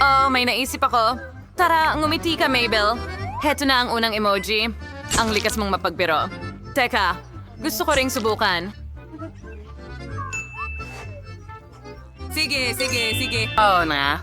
Oh, may naisip ako. Tara, ngumiti ka, Mabel. Heto na ang unang emoji. Ang likas mong mapagbiro. Teka, gusto ko ring subukan. Sige. Oh, na.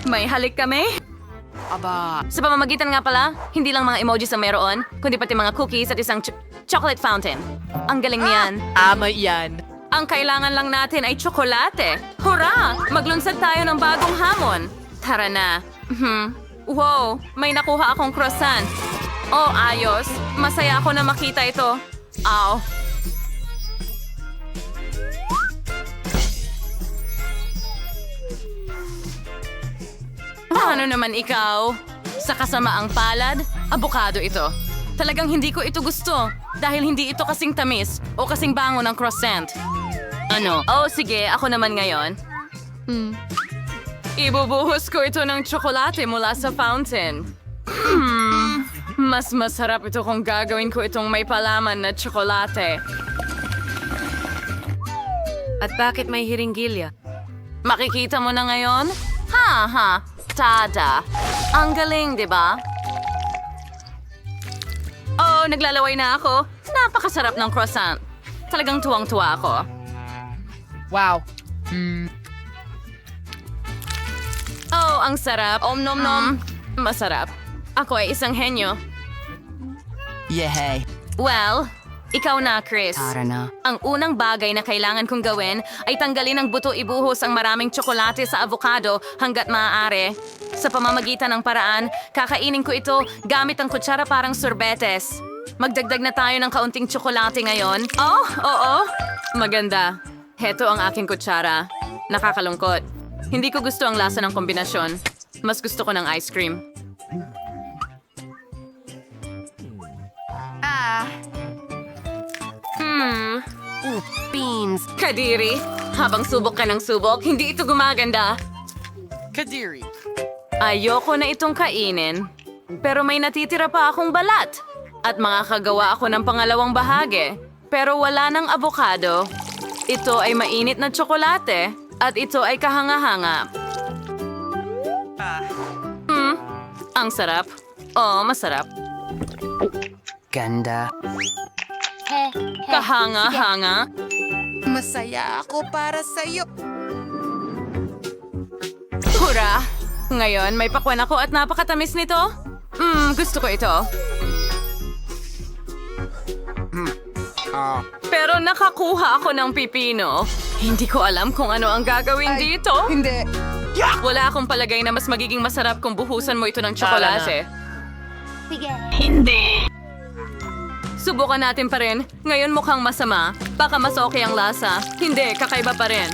May halik kami? Aba, Sa pamamagitan nga pala, hindi lang mga emojis ang meron, kundi pati mga cookies at isang chocolate fountain. Ang galing niyan. tama yan. Ang kailangan lang natin ay tsokolate. Hurra! Maglunsad tayo ng bagong hamon. Tara na. Wow, may nakuha akong croissant. Oh, ayos. Masaya ako na makita ito. Aw. Ano naman ikaw? Sa kasamaang palad, abukado ito. Talagang hindi ko ito gusto dahil hindi ito kasing tamis o kasing bango ng croissant. Ano? Oh, sige. Ako naman ngayon. Ibubuhos ko ito ng tsokolate mula sa fountain. Mas masarap ito kung gagawin ko itong may palaman na tsokolate. At bakit may hiringgilya? Makikita mo na ngayon? Ha. Tada. Ang galing, di ba? Oh, naglalaway na ako. Napakasarap ng croissant. Talagang tuwang-tuwa ako. Wow. Oh, ang sarap. Nom. Masarap. Ako ay isang henyo. Yehey. Well, ikaw na, Chris. Tara na. Ang unang bagay na kailangan kong gawin ay tanggalin ang buto ibuhos ang maraming tsokolate sa avocado hanggat maaari. Sa pamamagitan ng paraan, kakainin ko ito gamit ang kutsara parang sorbetes. Magdagdag na tayo ng kaunting tsokolate ngayon. Oh, oo. Maganda. Heto ang aking kutsara. Nakakalungkot. Hindi ko gusto ang lasa ng kombinasyon. Mas gusto ko ng ice cream. Beans. Kadiri, habang subok ka ng subok, hindi ito gumaganda. Kadiri. Ayoko na itong kainin. Pero may natitira pa akong balat. At makakagawa ako ng pangalawang bahagi. Pero wala ng avocado. Ito ay mainit na tsokolate. At ito ay kahanga-hanga. Ang sarap. Oh, masarap. Ganda. Kahanga-hanga. Masaya ako para sa'yo. Hurra! Ngayon, may pakwan ako at napakatamis nito. Gusto ko ito. Pero nakakuha ako ng pipino. Hindi ko alam kung ano ang gagawin dito. Hindi. Wala akong palagay na mas magiging masarap kung buhusan mo ito ng tsokolate. Sige. Subukan natin pa rin. Ngayon mukhang masama. Baka mas okay ang lasa. Hindi, kakaiba pa rin.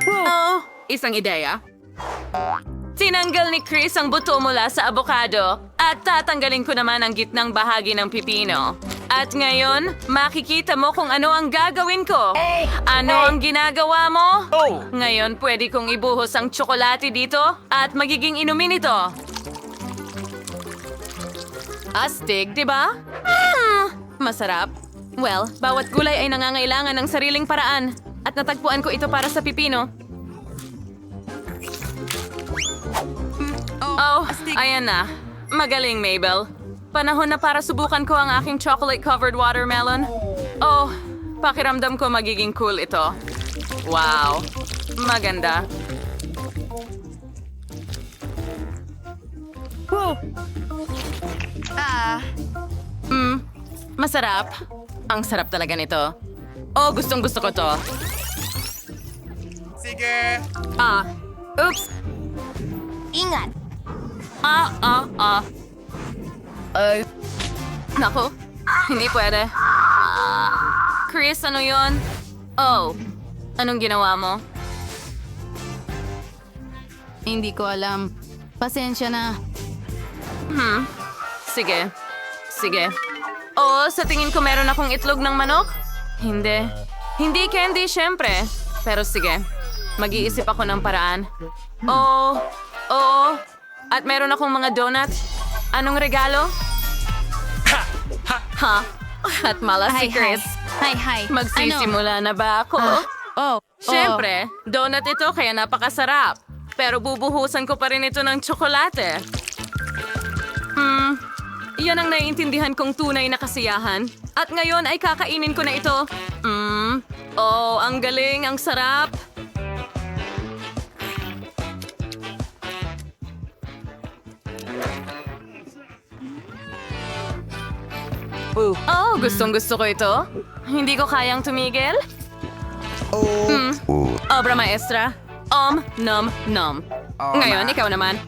Oh, isang ideya. Tinanggal ni Chris ang buto mula sa avocado at tatanggalin ko naman ang gitnang bahagi ng pipino. At ngayon, makikita mo kung ano ang gagawin ko. Ano ang ginagawa mo? Ngayon, pwede kong ibuhos ang tsokolate dito at magiging inumin ito. Astig, di ba? Masarap. Well, bawat gulay ay nangangailangan ng sariling paraan. At natagpuan ko ito para sa pipino. Oh, ayan na. Magaling, Mabel. Panahon na para subukan ko ang aking chocolate-covered watermelon. Oh, pakiramdam ko magiging cool ito. Wow, maganda. Masarap. Ang sarap talaga nito. Oh, gustong-gusto ko to. Sige! Oops. Ingat. Ay, naku, hindi pwede. Chris, ano yon? Oh, anong ginawa mo? Hindi ko alam. Pasensya na. Sige. Oo, sa tingin ko meron akong itlog ng manok? Hindi. Hindi candy, syempre. Pero sige, mag-iisip ako ng paraan. Oo. At meron akong mga donuts. Anong regalo? Ha? At malas si Chris. Hi. Magsisimula na ba ako? Siyempre, donut ito kaya napakasarap. Pero bubuhusan ko pa rin ito ng tsokolate. Yan ang naiintindihan kong tunay na kasiyahan. At ngayon ay kakainin ko na ito. Oh, ang galing, ang sarap. Oh, gustong-gusto ko ito. Hindi ko kayang tumigil. Obra maestra. Nom, nom. Ngayon, ikaw naman.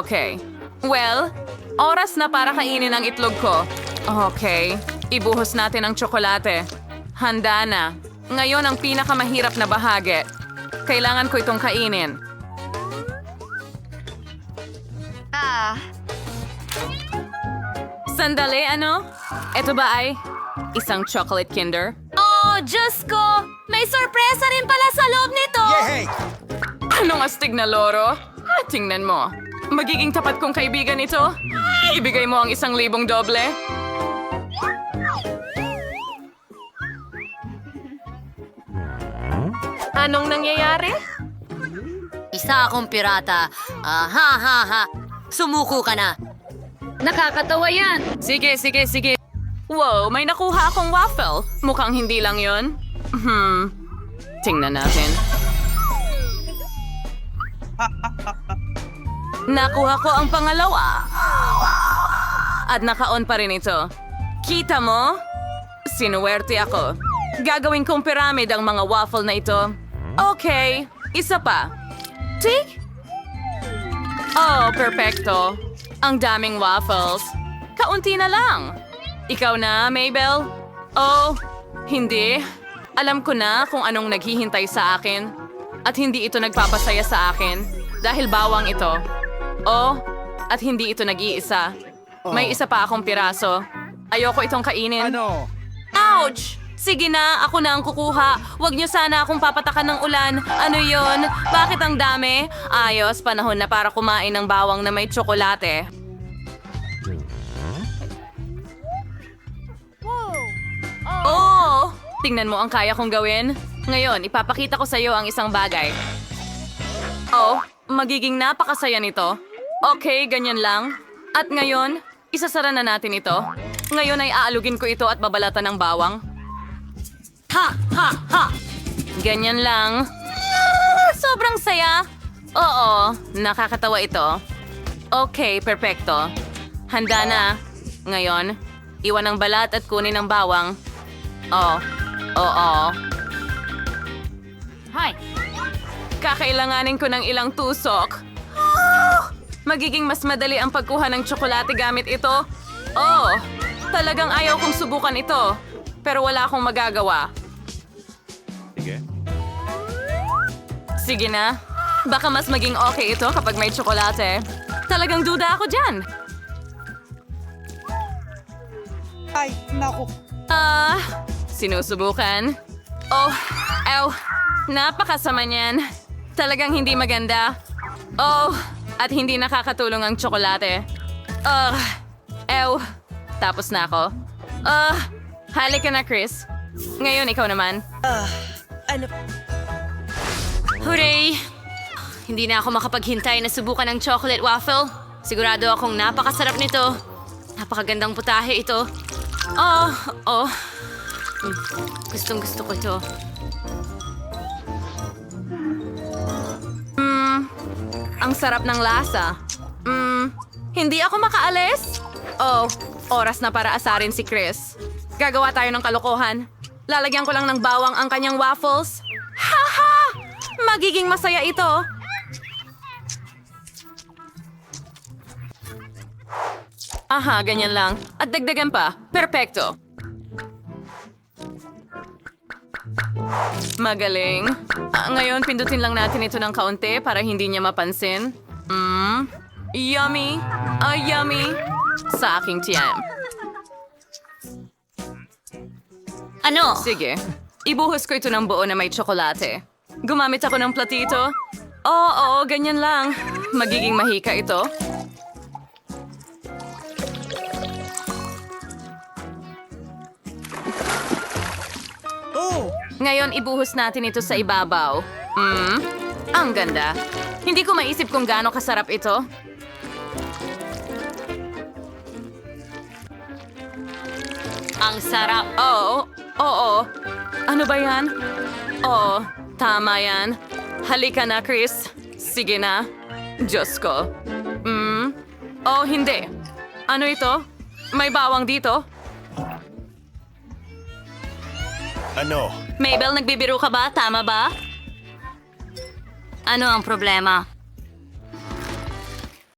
Okay. Well, oras na para kainin ang itlog ko. Okay. Ibuhos natin ang tsokolate. Handa na. Ngayon ang pinakamahirap na bahagi. Kailangan ko itong kainin. Sandali, ano? Ito ba ay isang chocolate kinder? Oh, Diyos ko! May sorpresa rin pala sa loob nito! Anong astig na loro? Tingnan mo. Magiging tapat kong kaibigan ito. Ibigay mo ang 1,000 doble. Anong nangyayari? Isa akong pirata. Ha. Sumuko ka na. Nakakatawa yan. Sige. Wow, may nakuha akong waffle. Mukhang hindi lang yon. Tingnan natin. Nakuha ko ang pangalawa. At naka-on pa rin ito. Kita mo? Sinuwerte ako. Gagawin kong pyramid ang mga waffle na ito. Okay, isa pa. Tik? Oh, perfecto. Ang daming waffles. Kaunti na lang. Ikaw na, Mabel? Oh, hindi. Alam ko na kung anong naghihintay sa akin. At hindi ito nagpapasaya sa akin. Dahil bawang ito. Oh, at hindi ito nag-iisa. May isa pa akong piraso. Ayoko itong kainin. Ouch! Sige na, ako na ang kukuha. Huwag niyo sana akong papatakan ng ulan. Ano yon? Bakit ang dami? Ayos, panahon na para kumain ng bawang na may tsokolate. Oh! Tingnan mo ang kaya kong gawin. Ngayon, ipapakita ko sa iyo ang isang bagay. Oh, magiging napakasaya nito. Okay, ganyan lang. At ngayon, isasara na natin ito. Ngayon ay aalugin ko ito at babalatan ng bawang. Ha! Ganyan lang. Sobrang saya. Oo, nakakatawa ito. Okay, perfecto. Handa na. Ngayon, iwan ang balat at kunin ang bawang. Oo. Hi. Kakailanganin ko ng ilang tusok. Magiging mas madali ang pagkuha ng tsokolate gamit ito. Oh, talagang ayaw kong subukan ito. Pero wala akong magagawa. Sige na. Baka mas maging okay ito kapag may tsokolate. Talagang duda ako dyan. Ay, naku. Sinusubukan. Oh, napakasama niyan. Talagang hindi maganda. Oh, at hindi nakakatulong ang tsokolate. Tapos na ako. Halika na, Chris. Ngayon, ikaw naman. Hooray! Hindi na ako makapaghintay na subukan ng chocolate waffle. Sigurado akong napakasarap nito. Napakagandang putahe ito. Gustong-gusto ko ito. Ang sarap ng lasa. Hindi ako makaalis. Oh, oras na para asarin si Chris. Gagawa tayo ng kalokohan. Lalagyan ko lang ng bawang ang kanyang waffles. Haha! Magiging masaya ito. Aha, ganyan lang. At dagdagan pa. Perpekto. Magaling. Ngayon, pindutin lang natin ito ng kaunti para hindi niya mapansin. Yummy. Yummy. Sa aking tiyan. Ano? Sige. Ibuhos ko ito ng buo na may tsokolate. Gumamit ako ng platito. Oo, ganyan lang. Magiging mahika ito. Ngayon, ibuhos natin ito sa ibabaw. Ang ganda. Hindi ko maisip kung gaano kasarap ito. Ang sarap. Oo. Ano ba yan? Oo, tama yan. Halika na, Chris. Sige na. Diyos ko. Oh, hindi. Ano ito? May bawang dito? Ano? Mabel, nagbibiro ka ba? Tama ba? Ano ang problema?